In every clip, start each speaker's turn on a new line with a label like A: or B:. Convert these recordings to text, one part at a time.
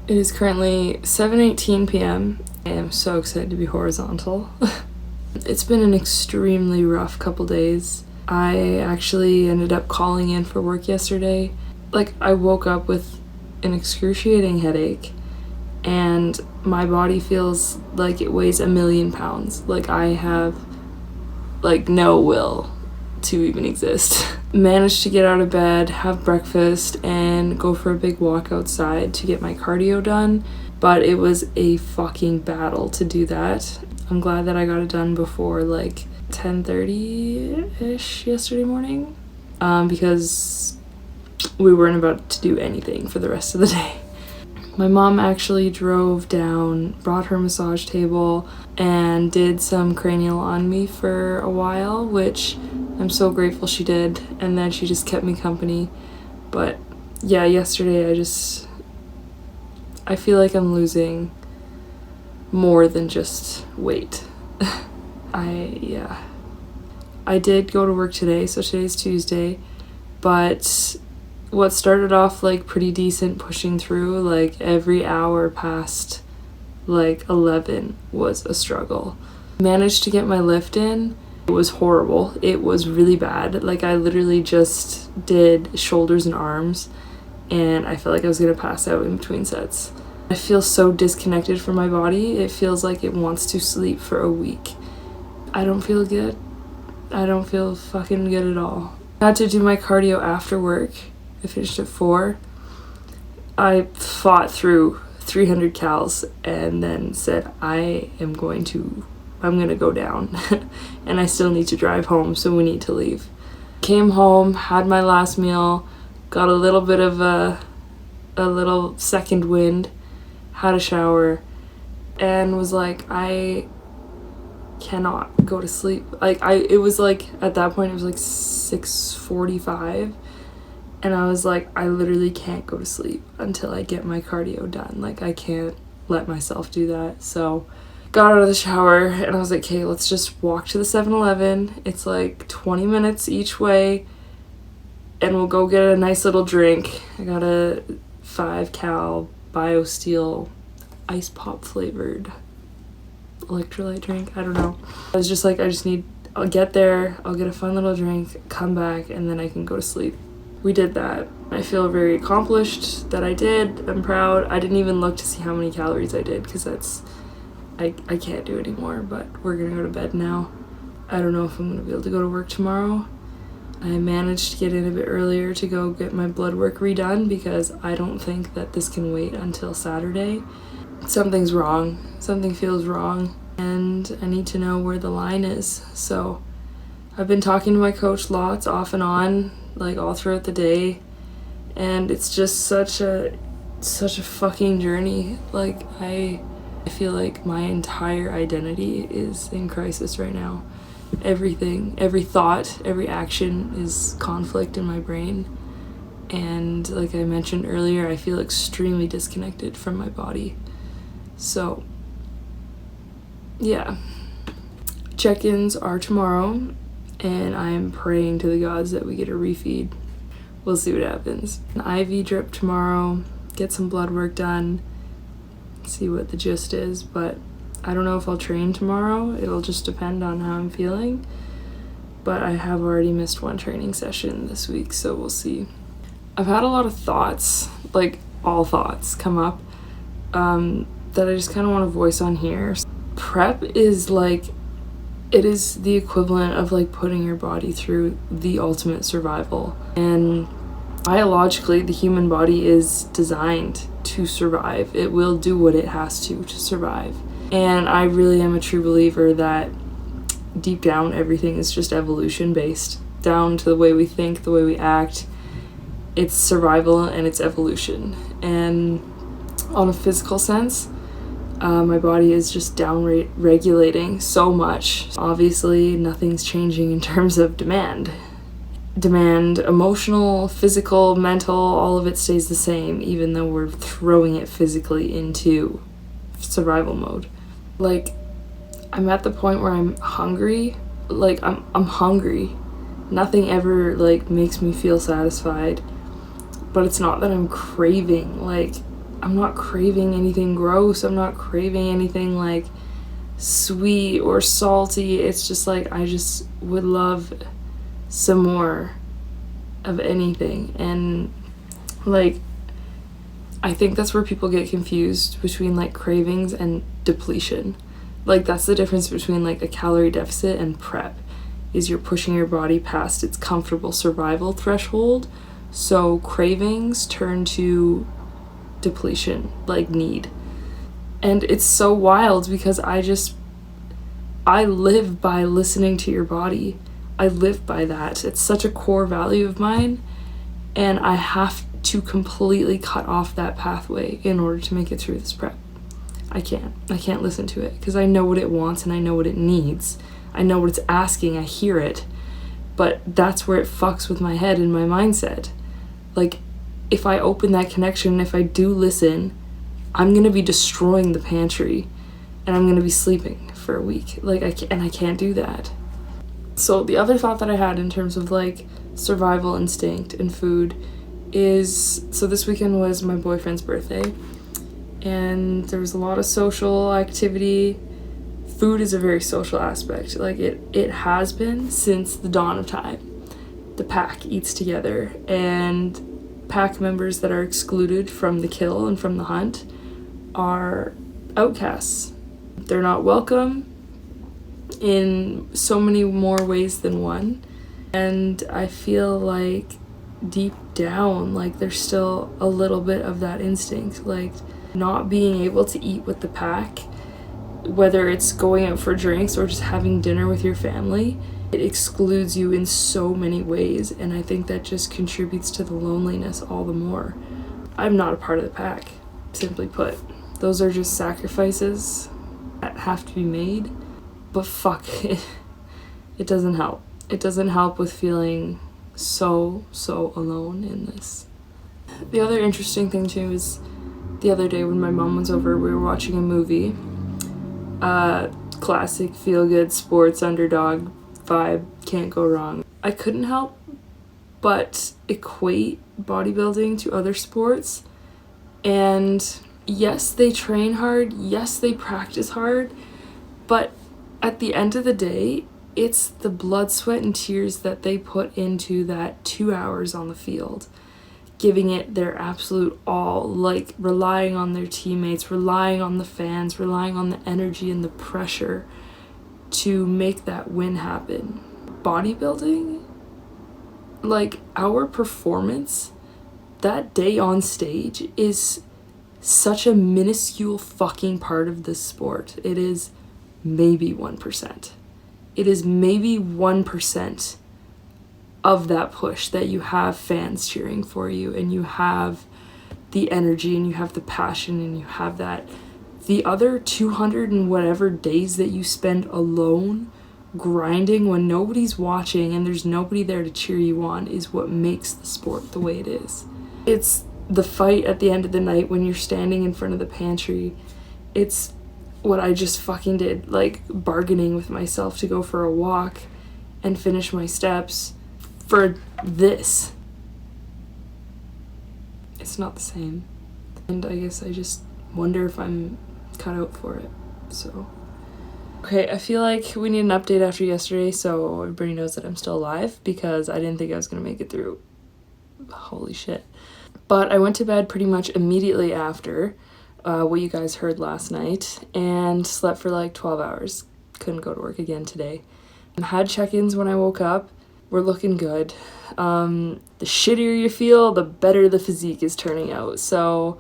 A: It is currently 7:18 p.m. I am so excited to be horizontal. It's been an extremely rough couple days. I actually ended up calling in for work yesterday. I woke up with an excruciating headache and my body feels like it weighs 1,000,000 pounds. I have no will to even exist. Managed to get out of bed, have breakfast, and go for a big walk outside to get my cardio done, but it was a fucking battle to do that. I'm glad that I got it done before 10:30-ish yesterday morning, because we weren't about to do anything for the rest of the day. My mom actually drove down, brought her massage table, and did some cranial on me for a while, which I'm so grateful she did, and then she just kept me company. But yeah, yesterday I feel like I'm losing more than just weight. I did go to work today, so today's Tuesday, but what started off pretty decent, pushing through, every hour past 11 was a struggle. Managed to get my lift in. It was horrible. It was really bad. I literally just did shoulders and arms, and I felt like I was gonna pass out in between sets. I feel so disconnected from my body. It feels like it wants to sleep for a week. I don't feel good. I don't feel fucking good at all. I had to do my cardio after work. I finished at 4. I fought through 300 cals and then said I'm gonna go down and I still need to drive home, so we need to leave. Came home, had my last meal, got a little bit of a little second wind, had a shower, and was I cannot go to sleep. It was at that point it was 6:45, and I was I literally can't go to sleep until I get my cardio done. I can't let myself do that. So got out of the shower and I was okay, let's just walk to the 7-Eleven. It's 20 minutes each way, and we'll go get a nice little drink. I got a 5-cal BioSteel ice pop flavored electrolyte drink. I don't know. I was just I'll get there, I'll get a fun little drink, come back, and then I can go to sleep. We did that. I feel very accomplished that I did. I'm proud. I didn't even look to see how many calories I did, because I can't do it anymore, but we're gonna go to bed now. I don't know if I'm gonna be able to go to work tomorrow. I managed to get in a bit earlier to go get my blood work redone, because I don't think that this can wait until Saturday. Something's wrong. Something feels wrong, and I need to know where the line is. So I've been talking to my coach lots, off and on, all throughout the day, and it's just such a fucking journey. I feel like my entire identity is in crisis right now. Everything, every thought, every action is conflict in my brain, and like I mentioned earlier, I feel extremely disconnected from my body. So yeah, check-ins are tomorrow, and I'm praying to the gods that we get a refeed. We'll see what happens. An IV drip tomorrow, get some blood work done, see what the gist is, but I don't know if I'll train tomorrow. It'll just depend on how I'm feeling, but I have already missed one training session this week, so we'll see. I've had a lot of thoughts, all thoughts come up, that I just kind of want to voice on here. Prep is it is the equivalent of putting your body through the ultimate survival, and biologically the human body is designed to survive. It will do what it has to survive, and I really am a true believer that deep down everything is just evolution based, down to the way we think, the way we act. It's survival and it's evolution. And on a physical sense, my body is just down regulating so much. Obviously, nothing's changing in terms of demand. Emotional, physical, mental, all of it stays the same, even though we're throwing it physically into survival mode. I'm at the point where I'm hungry. I'm hungry. Nothing ever makes me feel satisfied. But it's not that I'm craving I'm not craving anything gross. I'm not craving anything like sweet or salty. It's just like I just would love some more of anything. And like I think that's where people get confused between like cravings and depletion. Like that's the difference between like a calorie deficit and prep, is you're pushing your body past its comfortable survival threshold. So cravings turn to depletion, like need. And it's so wild because I live by listening to your body. I live by that. It's such a core value of mine, and I have to completely cut off that pathway in order to make it through this prep. I can't listen to it because I know what it wants and I know what it needs. I know what it's asking, I hear it. But that's where it fucks with my head and my mindset. Like, if I open that connection, if I do listen, I'm going to be destroying the pantry and I'm going to be sleeping for a week. Like, I can't do that. So the other thought that I had in terms of like survival instinct and food is, so this weekend was my boyfriend's birthday and there was a lot of social activity. Food is a very social aspect. Like it has been since the dawn of time. The pack eats together, and pack members that are excluded from the kill and from the hunt are outcasts. They're not welcome in so many more ways than one. And I feel like deep down, like there's still a little bit of that instinct, like not being able to eat with the pack, whether it's going out for drinks or just having dinner with your family. It excludes you in so many ways, and I think that just contributes to the loneliness all the more. I'm not a part of the pack, simply put. Those are just sacrifices that have to be made, but fuck, it doesn't help. It doesn't help with feeling so alone in this. The other interesting thing too is the other day when my mom was over, we were watching a movie. Classic feel-good sports underdog vibe, can't go wrong. I couldn't help but equate bodybuilding to other sports. And yes, they train hard, yes, they practice hard, but at the end of the day, it's the blood, sweat, and tears that they put into that 2 hours on the field, giving it their absolute all, like relying on their teammates, relying on the fans, relying on the energy and the pressure to make that win happen. Bodybuilding, like our performance that day on stage is such a minuscule fucking part of this sport. It is maybe 1%. It is maybe 1% of that push that you have fans cheering for you, and you have the energy and you have the passion and you have that. The other 200 and whatever days that you spend alone grinding when nobody's watching and there's nobody there to cheer you on is what makes the sport the way it is. It's the fight at the end of the night when you're standing in front of the pantry. It's what I just fucking did, like bargaining with myself to go for a walk and finish my steps for this. It's not the same. And I guess I just wonder if I'm cut out for it. So okay, I feel like we need an update after yesterday so everybody knows that I'm still alive, because I didn't think I was gonna make it through. Holy shit. But I went to bed pretty much immediately after what you guys heard last night, and slept for like 12 hours. Couldn't go to work again today. Had check-ins when I woke up. We're looking good. The shittier you feel, the better the physique is turning out. So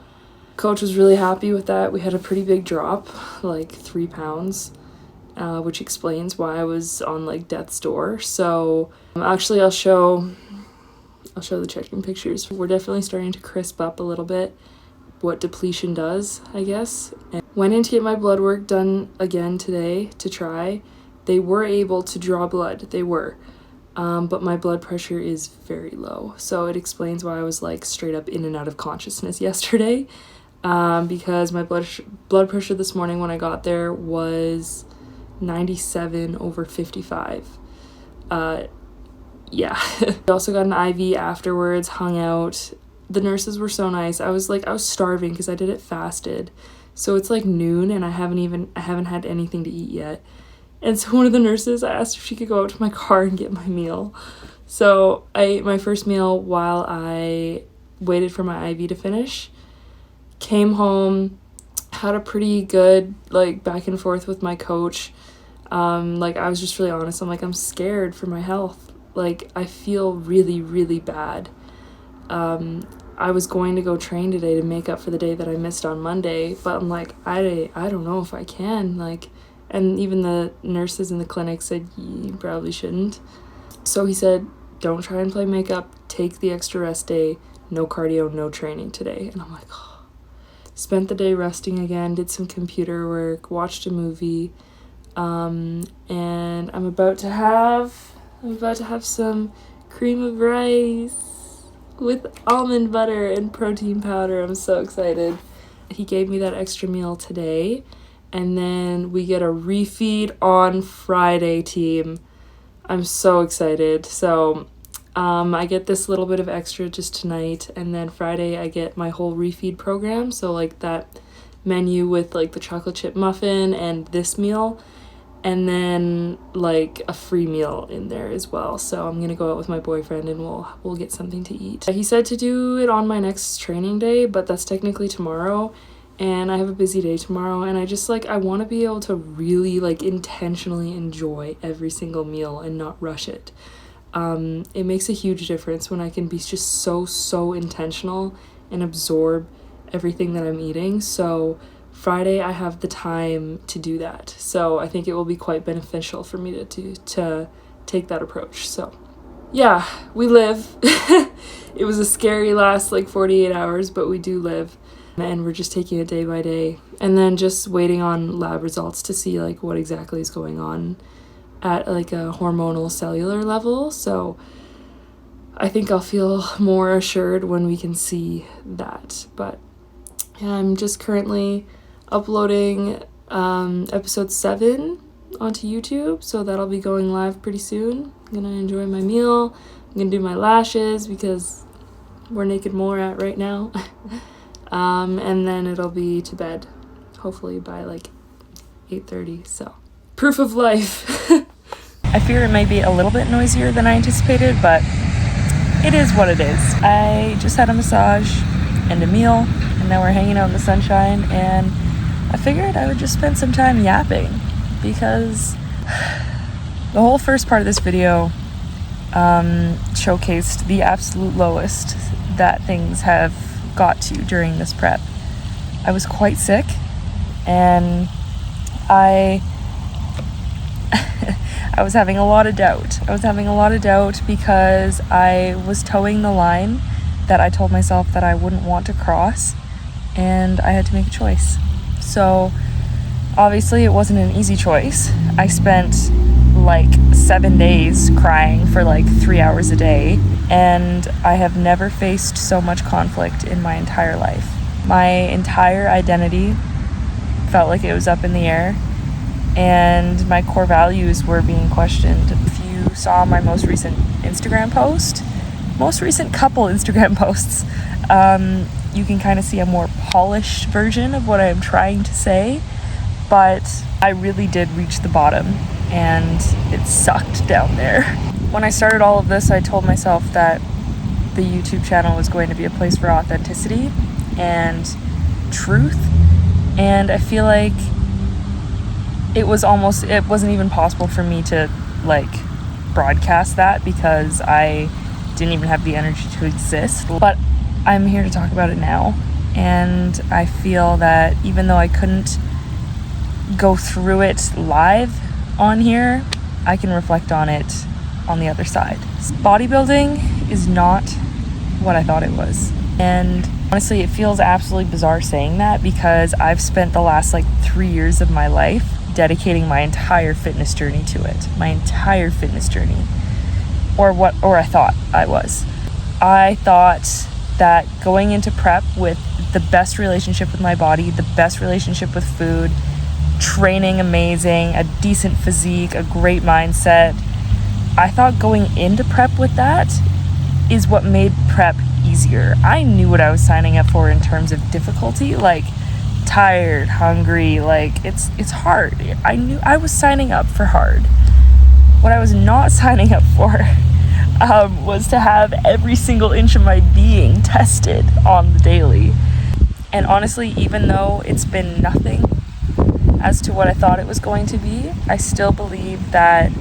A: coach was really happy with that. We had a pretty big drop, like 3 pounds, which explains why I was on like death's door. So actually I'll show the check-in pictures. We're definitely starting to crisp up a little bit what depletion does, I guess. And went in to get my blood work done again today to try. They were able to draw blood. They were. But my blood pressure is very low. So it explains why I was like straight up in and out of consciousness yesterday. Because my blood pressure this morning when I got there was 97/55. Yeah. I also got an IV afterwards, hung out. the nurses were so nice. I was starving because I did it fasted. So it's like noon and I haven't had anything to eat yet. And so one of the nurses, I asked if she could go out to my car and get my meal. So I ate my first meal while I waited for my IV to finish. Came home, had a pretty good like back and forth with my coach. Like I was just really honest. I'm like, I'm scared for my health. Like I feel really, really bad. I was going to go train today to make up for the day that I missed on Monday, but I'm like, I don't know if I can, like, and even the nurses in the clinic said, you probably shouldn't. So he said, don't try and play makeup, take the extra rest day, no cardio, no training today. And I'm like, oh. Spent the day resting again, did some computer work, watched a movie, and I'm about to have some cream of rice with almond butter and protein powder. I'm so excited. He gave me that extra meal today, and then we get a refeed on Friday, team. I'm so excited. So I get this little bit of extra just tonight, and then Friday I get my whole refeed program, so like that menu with like the chocolate chip muffin and this meal, and then like a free meal in there as well. So I'm gonna go out with my boyfriend and we'll get something to eat. He said to do it on my next training day, but that's technically tomorrow, and I have a busy day tomorrow, and I just like I want to be able to really like intentionally enjoy every single meal and not rush it. It makes a huge difference when I can be just so intentional and absorb everything that I'm eating. So Friday I have the time to do that, so I think it will be quite beneficial for me to take that approach. So yeah, we live. It was a scary last like 48 hours, but we do live, and we're just taking it day by day, and then just waiting on lab results to see like what exactly is going on at like a hormonal cellular level. So I think I'll feel more assured when we can see that. But yeah, I'm just currently uploading episode 7 onto YouTube, so that'll be going live pretty soon. I'm gonna enjoy my meal. I'm gonna do my lashes because we're naked more at right now. And then it'll be to bed hopefully by like 8:30. So proof of life. I fear it may be a little bit noisier than I anticipated, but it is what it is. I just had a massage and a meal, and now we're hanging out in the sunshine, and I figured I would just spend some time yapping, because the whole first part of this video showcased the absolute lowest that things have got to during this prep. I was quite sick, and I was having a lot of doubt. Because I was towing the line that I told myself that I wouldn't want to cross, and I had to make a choice. So obviously it wasn't an easy choice. I spent like 7 days crying for like 3 hours a day, and I have never faced so much conflict in my entire life. My entire identity felt like it was up in the air, and my core values were being questioned. If you saw my most recent couple Instagram posts, you can kind of see a more polished version of what I'm trying to say, but I really did reach the bottom, and it sucked down there. When I started all of this, I told myself that the YouTube channel was going to be a place for authenticity and truth, and I feel like it wasn't even possible for me to like broadcast that because I didn't even have the energy to exist. But I'm here to talk about it now, and I feel that even though I couldn't go through it live on here, I can reflect on it on the other side. Bodybuilding is not what I thought it was, and honestly it feels absolutely bizarre saying that because I've spent the last like 3 years of my life dedicating my entire fitness journey to it. Or I thought I was. I thought that going into prep with the best relationship with my body, the best relationship with food, training amazing, a decent physique, a great mindset, I thought going into prep with that is what made prep easier. I knew what I was signing up for in terms of difficulty, like tired, hungry, like it's hard. I knew I was signing up for hard. What I was not signing up for was to have every single inch of my being tested on the daily. And honestly, even though it's been nothing as to what I thought it was going to be, I still believe that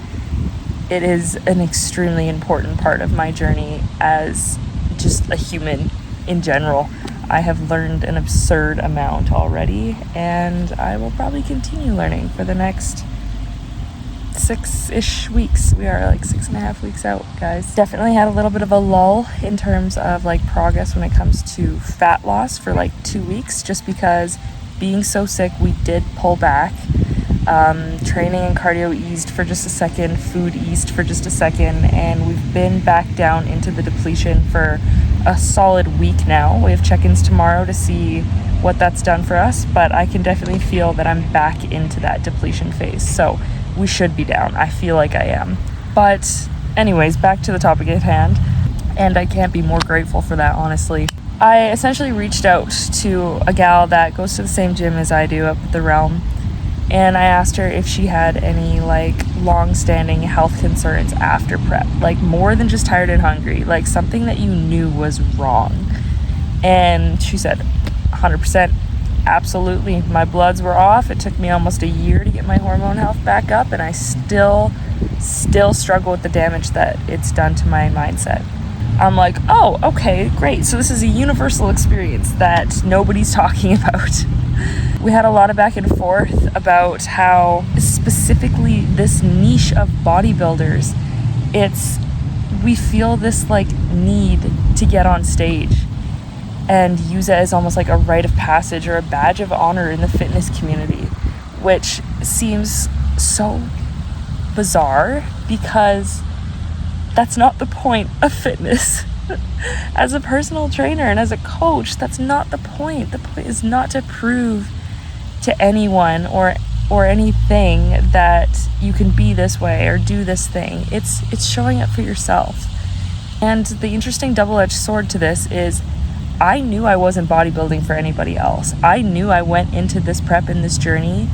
A: it is an extremely important part of my journey as just a human in general. I have learned an absurd amount already, and I will probably continue learning for the next 6-ish weeks. We are like 6.5 weeks out, guys. Definitely had a little bit of a lull in terms of like progress when it comes to fat loss for like 2 weeks, just because being so sick, we did pull back. Training and cardio eased for just a second, food eased for just a second, and we've been back down into the depletion for a solid week now. We have check-ins tomorrow to see what that's done for us, but I can definitely feel that I'm back into that depletion phase, so we should be down. I feel like I am. But anyways, back to the topic at hand, and I can't be more grateful for that, honestly. I essentially reached out to a gal that goes to the same gym as I do up at the Realm, and I asked her if she had any like long-standing health concerns after prep, like more than just tired and hungry, like something that you knew was wrong. And she said 100%, absolutely. My bloods were off. It took me almost a year to get my hormone health back up, and I still struggle with the damage that it's done to my mindset. I'm like, oh, okay, great. So this is a universal experience that nobody's talking about. We had a lot of back and forth about how specifically this niche of bodybuilders, we feel this like need to get on stage and use it as almost like a rite of passage or a badge of honor in the fitness community, which seems so bizarre because that's not the point of fitness. As a personal trainer and as a coach, that's not the point. The point is not to prove to anyone or anything that you can be this way or do this thing. It's showing up for yourself. And the interesting double-edged sword to this is I knew I wasn't bodybuilding for anybody else. I knew I went into this prep and this journey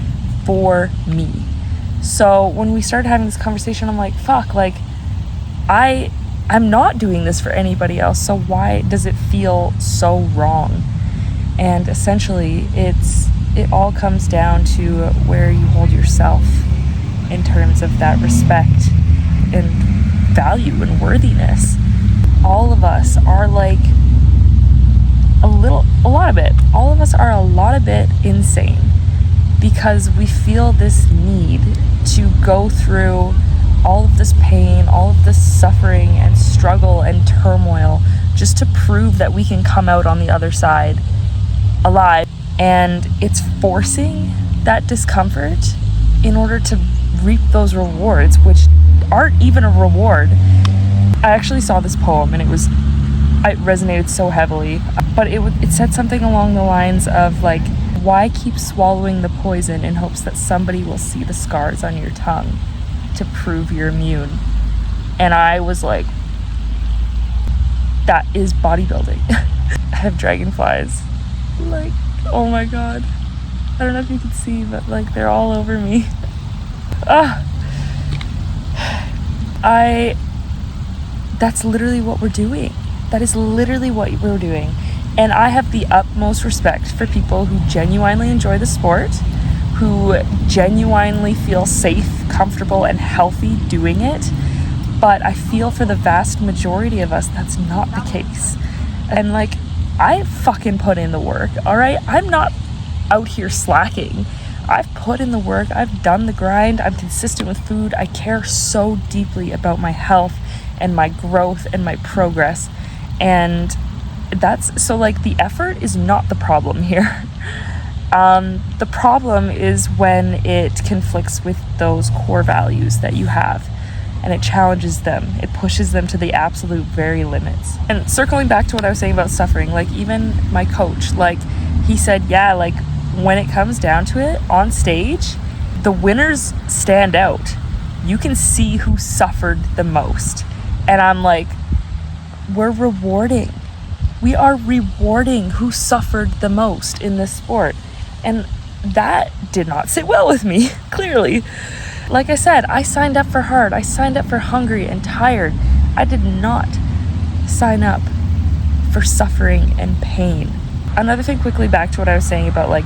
A: for me. So when we started having this conversation, I'm like, fuck, like I'm not doing this for anybody else, so why does it feel so wrong? And essentially it all comes down to where you hold yourself in terms of that respect and value and worthiness. All of us are like all of us are a lot of bit insane because we feel this need to go through all of this pain, all of this suffering and struggle and turmoil just to prove that we can come out on the other side alive. And it's forcing that discomfort in order to reap those rewards, which aren't even a reward. I actually saw this poem and it resonated so heavily, but it said something along the lines of like, why keep swallowing the poison in hopes that somebody will see the scars on your tongue to prove you're immune? And I was like, that is bodybuilding. I have dragonflies, like, oh my god, I don't know if you can see, but like they're all over me. That's literally what we're doing. That is literally what we're doing. And I have the utmost respect for people who genuinely enjoy the sport, who genuinely feel safe, comfortable, and healthy doing it. But I feel for the vast majority of us, that's not the case. And like, I fucking put in the work, all right? I'm not out here slacking. I've put in the work. I've done the grind. I'm consistent with food. I care so deeply about my health and my growth and my progress. And that's, so like the effort is not the problem here. The problem is when it conflicts with those core values that you have. And it challenges them. It pushes them to the absolute very limits. And circling back to what I was saying about suffering, like even my coach, like he said, yeah, like when it comes down to it on stage, the winners stand out. You can see who suffered the most. And I'm like, we're rewarding We are rewarding who suffered the most in this sport. And that did not sit well with me, clearly. Like I said, I signed up for hard. I signed up for hungry and tired. I did not sign up for suffering and pain. Another thing quickly back to what I was saying about like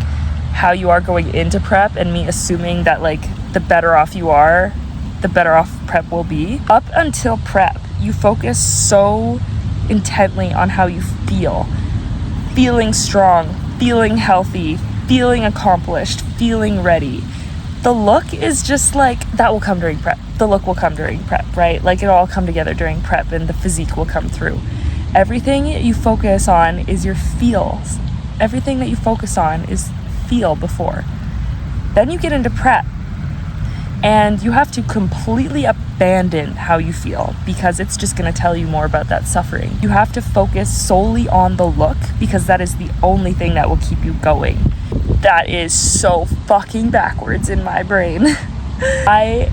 A: how you are going into prep and me assuming that like the better off you are, the better off prep will be. Up until prep, you focus so intently on how you feel. Feeling strong, feeling healthy, feeling accomplished, feeling ready. The look is just like, that will come during prep. The look will come during prep, right? Like it'll all come together during prep and the physique will come through. Everything you focus on is your feels. Everything that you focus on is feel before. Then you get into prep and you have to completely abandon how you feel because it's just going to tell you more about that suffering. You have to focus solely on the look because that is the only thing that will keep you going. That is so fucking backwards in my brain. I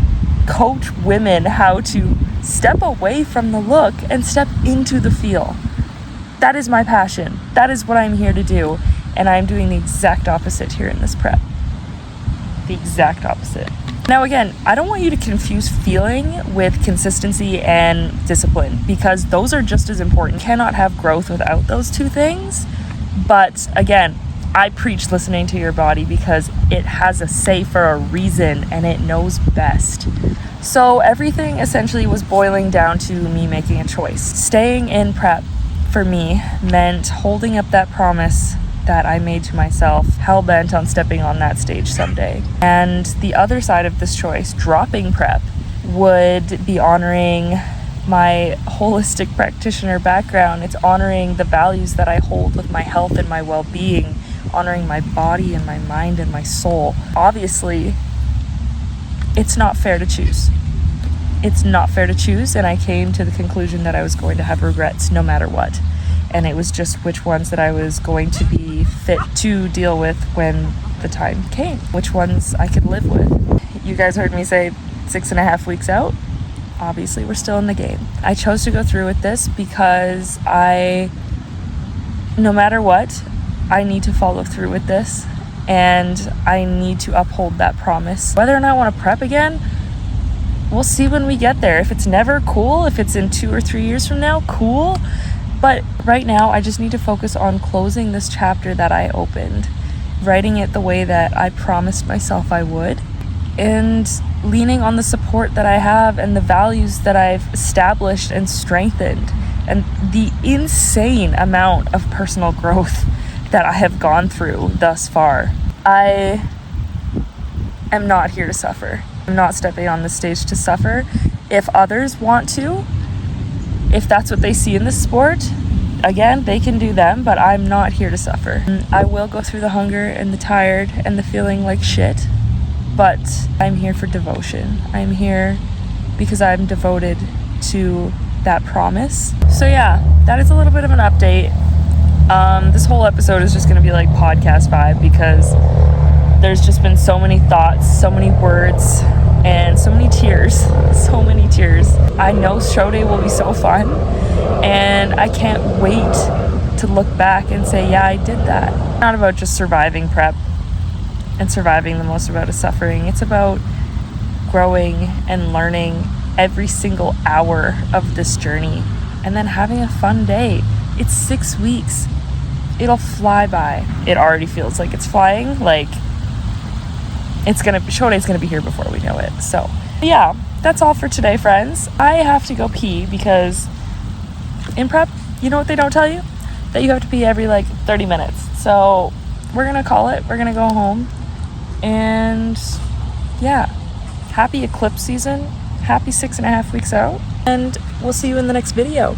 A: coach women how to step away from the look and step into the feel. That is my passion. That is what I'm here to do. And I'm doing the exact opposite here in this prep. The exact opposite. Now again, I don't want you to confuse feeling with consistency and discipline because those are just as important. You cannot have growth without those two things. But again, I preach listening to your body because it has a say for a reason and it knows best. So everything essentially was boiling down to me making a choice. Staying in prep for me meant holding up that promise that I made to myself, hell-bent on stepping on that stage someday. And the other side of this choice, dropping prep, would be honoring my holistic practitioner background. It's honoring the values that I hold with my health and my well-being, honoring my body and my mind and my soul. Obviously, it's not fair to choose. It's not fair to choose, and I came to the conclusion that I was going to have regrets no matter what. And it was just which ones that I was going to be fit to deal with when the time came, which ones I could live with. You guys heard me say 6.5 weeks out. Obviously, we're still in the game. I chose to go through with this because no matter what, I need to follow through with this and I need to uphold that promise. Whether or not I want to prep again, we'll see when we get there. If it's never, cool. If it's in 2 or 3 years from now, cool. But right now, I just need to focus on closing this chapter that I opened, writing it the way that I promised myself I would, and leaning on the support that I have and the values that I've established and strengthened, and the insane amount of personal growth that I have gone through thus far. I am not here to suffer. I'm not stepping on the stage to suffer. If others want to, if that's what they see in this sport, again, they can do them, but I'm not here to suffer. I will go through the hunger and the tired and the feeling like shit, but I'm here for devotion. I'm here because I'm devoted to that promise. So yeah, that is a little bit of an update. This whole episode is just going to be like podcast vibe because there's just been so many thoughts, so many words, and so many tears. So many tears. I know show day will be so fun, and I can't wait to look back and say, yeah, I did that. It's not about just surviving prep and surviving the most amount of suffering. It's about growing and learning every single hour of this journey and then having a fun day. It's 6 weeks. It'll fly by. It already feels like it's flying. Like, show day's gonna be here before we know it. So yeah, that's all for today, friends. I have to go pee because in prep, you know what they don't tell you? That you have to pee every 30 minutes. So we're gonna call it. We're gonna go home. And yeah, happy eclipse season. Happy 6.5 weeks out. And we'll see you in the next video.